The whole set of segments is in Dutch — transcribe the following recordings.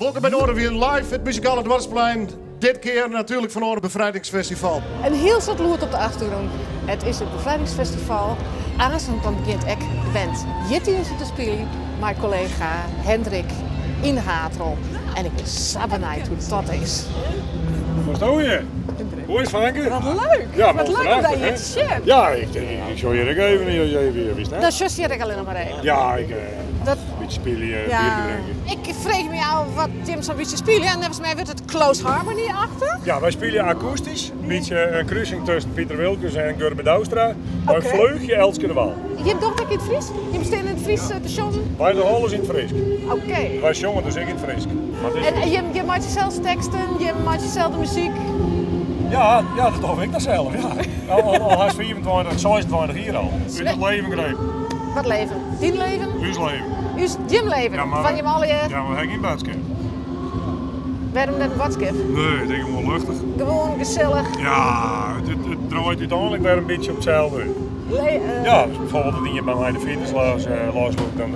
Welkom bij Noorden weer live, het muzikale Dwarsplein. Dit keer natuurlijk van het Bevrijdingsfestival. Een heel soort loert op de achtergrond. Het is het Bevrijdingsfestival. Aanstaan dan begint ik de band Jitty te spelen. Mijn collega Hendrik in Hatrol. En ik ben sabbenijt hoe dat is. Wat doe je? Hoe is Franke? Wat leuk! Ja, wat leuk dat je het shit. Ja, ik zou je even wist hè? Dat just je er alleen nog maar even. Ja, ik Dat, een beetje spelen, bier ja. drinken. Ik vreeg me jou wat Jim zo'n beetje spelen. En volgens mij wordt het Close Harmony achter. Ja, wij spelen akoestisch. Een beetje een kruising tussen Pieter Wilkens en Gurbe Douwstra. Bij Oké. Vleugje Elske de Waal. Je hebt toch ook in het Fries? Je besteedt in het Fries te jongen? Wij doen alles in het Fries. Oké. Wij zongen dus ik in het Fries. Maar het is- En je maakt jezelf teksten, je maakt jezelf de muziek. Ja, dat doe ik dat zelf, ja. Al is 24, 26 hier al. Uit het leven greep. Wat leven? Dien leven? Uw leven. Uw gymleven? Ja, maar- Van je malle Ja, maar heb ik geen badskip? waarom dan een watskip? Nee, ik denk wel luchtig. Gewoon gezellig. Ja, het draait uiteindelijk weer een beetje op hetzelfde. Ja, dus bijvoorbeeld dat je bij mij de fitness loopt, dan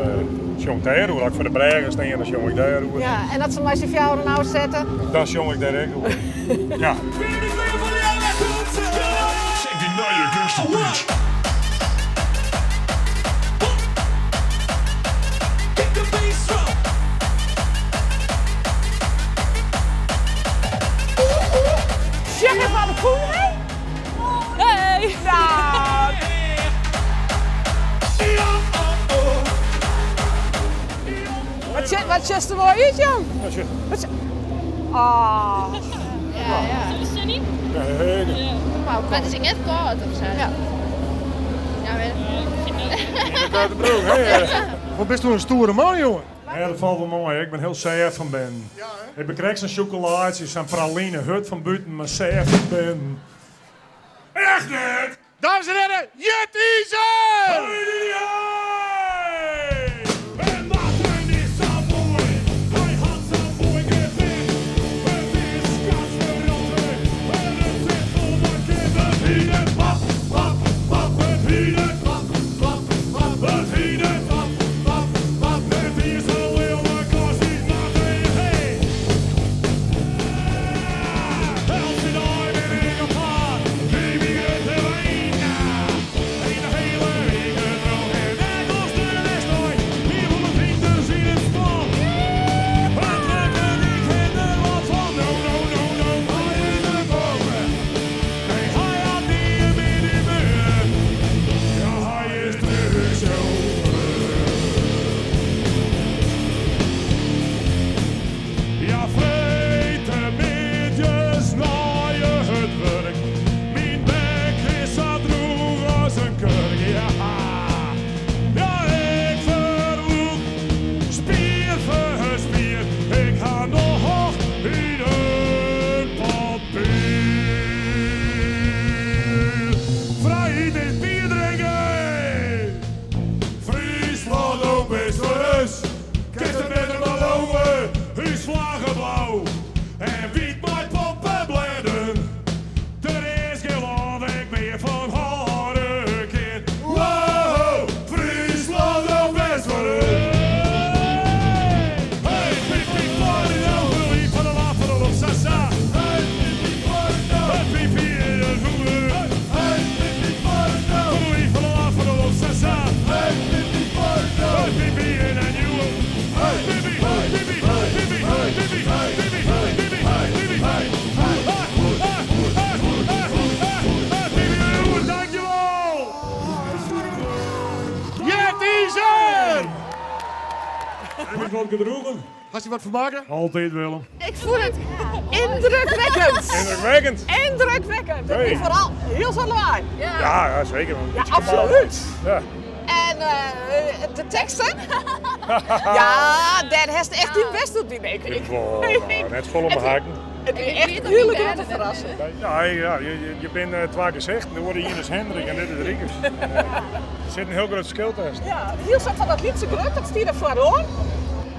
jong daar hoe. Als ik voor de bregen sta, dan jong ik daar hoe. Ja, en dat ze mij voor jou nou zetten. Dan jong ik daar ook hoe. Ja. Zeg even aan de poen, hè? Hey! Nou. Wat is er mooi uit, Jan? Als je... Ah. Is het niet? Nee, nee. Maar het is net koud of zo. Ja. Ja, weet ik. Uit de broek, hè? Wat bist u een stoere man, jongen? Ja, dat valt wel mooi. Ik ben heel saaf van ben. Ik bekrijg zijn chocolaatjes, zijn praline, hut van buiten, maar saaf van ben. Echt net! Dames en heren, Jettyzen! En water is zo mooi, hij had zo mooi gewicht. Het is kastveranderd, en het zit vol van kinderen. Hieden, pap, pap, pap, het hieden, pap, pap, pap, het hieden, pap, pap, pap. Het is een leeuwen, kast is naar de heen. Help je daar ben ik op haar, baby het er een na. Een hele week het wel en net als de rest nooit. Hier voor mijn vrienden zien het strand. Wat trekken die kinderen wat van? No, no, no, no, hij is er boven. Nee, hij had die in die muur. Ja, hij is terug zo. Ja, vreten midjes na je het werk. Mijn bek is zo droeg als een kurk, ja. Ja, ik verloek, spier voor spier. Ik ga nog in een pot bier. Vrijheid is bier drinken. Friesland ook best voor ons. Kijk er met een ballonen, uw vlaggen blauw. En wiet maakt pompen bleden. Er is geloof ik meer van Harrekin. Wow, Friesland ook best voor ons. Hey, piep, piep, party, nou, verliefd van de later op Sasa. Hey, piep, piep, party, nou. Hey, piep, in de voelen. Hey, piep, piep, party, nou. Verliefd van de later op Sasa. Hey, piep, piep, party, nou. Hey, piep, in een nieuwe. Hey, piep, piep, piep, piep, piep, piep, piep, piep, piep, dankjewel! Jettyzen! Heb ik wat gedroegen? Gaat je wat vermaken? Altijd Willem. Ik voel het indrukwekkend. Indrukwekkend. Indrukwekkend. Hey. En vooral heel veel lawaai. Ja, zeker. Ja, absoluut. Ja. En de teksten? Ja, daar heeft echt hun best op die week. Net vol om mijn haken. Het is echt heerlijk om te verrassen. Ja, je bent twee gezegd. Nu worden hier is Hendrik en dit is Riekers. Er zit een heel groot verschil tussen. Ja, heel zo van dat liedse grut, dat stier er vooraan.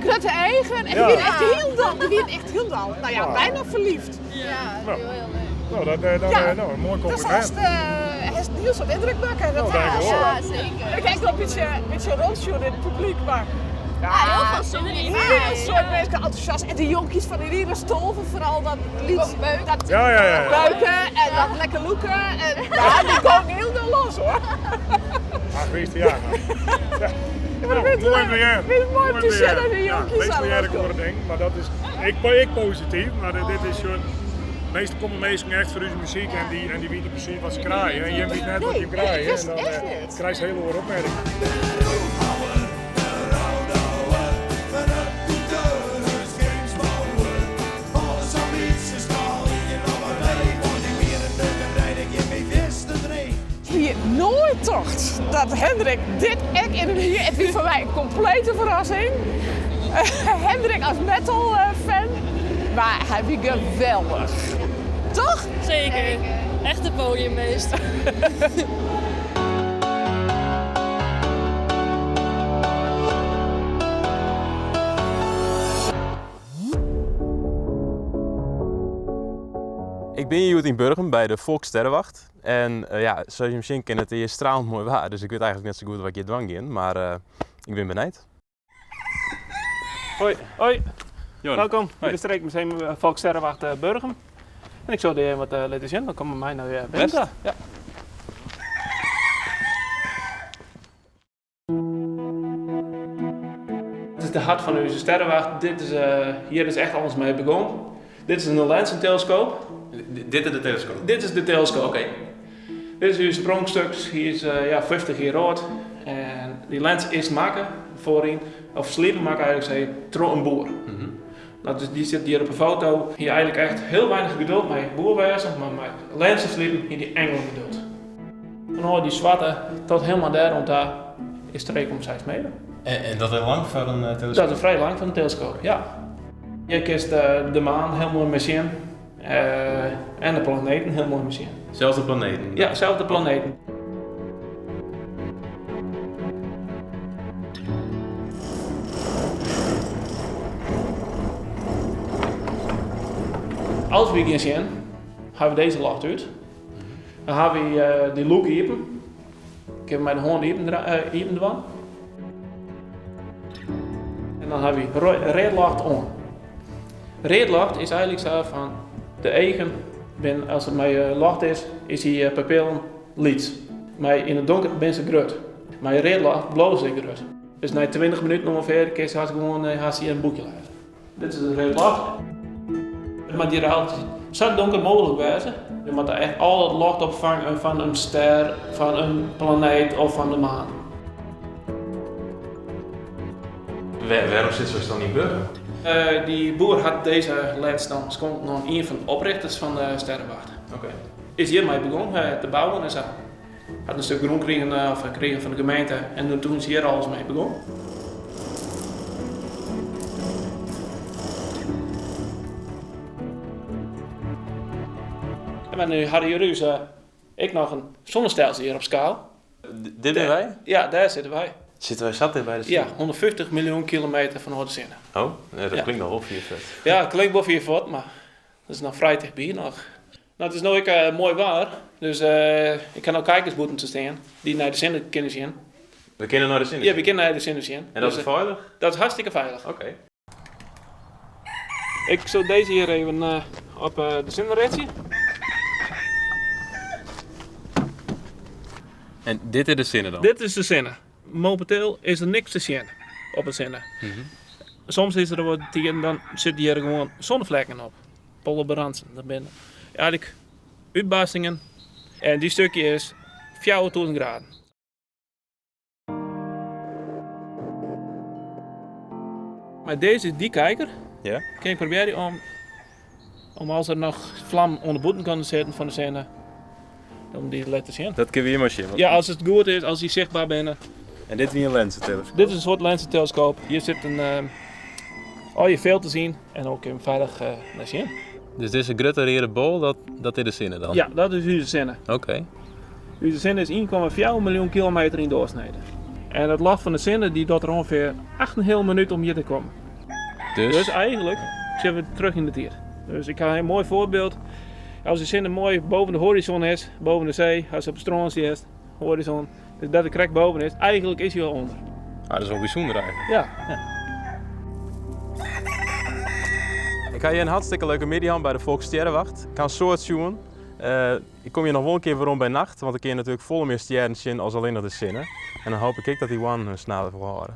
Grutte eigen. En die Ja. werden echt heel dal. Die werden echt heel dal. Nou ja, bijna verliefd. Ja, Nou. heel leuk. Nou, dat een mooi Dus compliment. hij is heel zo indruk maken. Dat Nou, dankjewel. Ja, zeker. ik kijk wel een beetje rondzoen in het publiek, maar heel veel zin in. Heel soort mensen enthousiast. En de jonkies van die hele stolven, vooral dat lied. Dat Ja. buiken en dat lekker loeken. En ja, die komen heel veel los hoor. Ah, geweest ja. Maar dat Mooi weer. mooi om te zien dat de jonkies meestal allemaal werk worden denk maar dat is ik positief, maar dit is zo'n meestal komen mensen echt voor onze muziek en die weten precies wat ze krijgen. En je weet net wat je krijgt en dan krijg je hele hoor opmerkingen. Hier nooit tocht dat Hendrik dit echt in een hier. Het was voor mij een complete verrassing. Hendrik als metal fan, maar hij was geweldig. Toch? Zeker. Echte podiumbeest. Ik ben hier in Burgum bij de Volkssterrenwacht. En ja, zoals je misschien kent, het is stralend mooi waar. Dus ik weet eigenlijk net zo goed wat ik hier dwang in. Maar ik ben benieuwd. Hoi. Johan. Welkom Hoi. bij de streekmuseum Volkssterrenwacht Burgum. En ik zal je wat laten zien, dan komen wij naar binnen. Best. Ja. Dit is de hart van onze sterrenwacht. Hier is echt alles mee begonnen. Dit is een Lensen-telescoop. Dit is de telescoop? Dit is de telescoop. Oké. Dit is uw sprongstuk. Hier is 50 jaar oud. En die lens is maken voorin, of sliepen maken eigenlijk, zei tro een boer. Nou, dus die zit hier op een foto. Hier eigenlijk echt heel weinig geduld met boerwezen, maar met lenzen sliepen in die engel geduld. Van die zwarte tot helemaal daar rond daar is 2,6 meter. En dat is lang voor een telescoop? Dat is vrij lang van een telescoop, ja. Je kiest de maan, heel mooi machine. En de planeten, heel mooi machine. Zelfs de planeten? Ja, zelfs de planeten. Als we gaan zien, hebben we deze lacht uit. Dan hebben we die look open. Ik heb met de hand open ervan. En dan hebben we reedlacht on. Reedlacht is eigenlijk zo van de eigen, als het met lacht is die pupillen liet. Maar in het donker ben ze groot. Maar je reedlacht blozen ze groot. Dus na 20 minuten ongeveer kun je gewoon een boekje lezen. Dit is de reedlacht. Maar die raalt zo donker mogelijk wezen. Je moet echt al het licht opvangen van een ster, van een planeet of van de maan. Waarom zit ze dan in Burgum? Die boer had deze lens dan schonk nog een van de oprichters van de Sterrenwacht. Oké. Is hiermee begonnen te bouwen en zo. Had een stuk grond gekregen van de gemeente en toen is hier alles mee begonnen. En nu hadden jullie ik nog een zonnestelsel hier op schaal. Dit ben wij? Ja, daar zitten wij. Zitten wij zat hier bij de Ja, 150 miljoen kilometer van Noordzee. Oh, nee, dat Ja. klinkt nog op 4 vet. Ja, het klinkt boven je voet, maar dat is nog vrij dichtbij nog. Nou, het is nu ook mooi waar, dus ik kan ook kijkers boeten te staan die naar de zinnen kunnen zien. We kennen naar de zin. Ja, we kunnen naar de zinnen zien. En dat Dus, is veilig? dat is hartstikke veilig. Oké. Ik zal deze hier even op de zinnen richten. En dit is de zinnen dan? Dit is de zinnen. Momenteel is er niks te zien op het zinnen. Soms is er wat tegen, dan zitten hier gewoon zonnevlekken op. Pollenbrandsen, dat zijn eigenlijk uitbarstingen. En die stukje is 4000 graden. Maar deze, die kijker, Ja? kan ik proberen om als er nog vlam onder boeten kan zitten van de zinnen, om die te laten zien. Dat kunnen we hier maar zien. Ja, als het goed is, als die zichtbaar zijn. En dit is niet een lenzentelescoop? Dit is een soort lenzentelescoop. Hier zit al je veld te zien en ook in veilig naar zien. Dus dit is een grote rode bol, dat is de zinnen dan? Ja, dat is uw zinnen. Oké. Uw zinnen is 1,4 miljoen kilometer in doorsnede. En het last van de zinnen die doet er ongeveer 8,5 minuten om hier te komen. Dus eigenlijk zitten we terug in de tijd. Dus ik heb een mooi voorbeeld. Als de zinnen mooi boven de horizon is, boven de zee, als het op het strand is, horizon, dus dat de krek boven is, eigenlijk is hij al onder. Ah, dat is wel bijzonder eigenlijk. Ja. ga je een hartstikke leuke middag bij de Volkssterrenwacht. Ik kan zo het zien. Ik kom je nog wel een keer waarom bij nacht, want ik kan natuurlijk volle meer sterren zien als alleen dat de zinnen. En dan hoop ik dat die one snel even horen.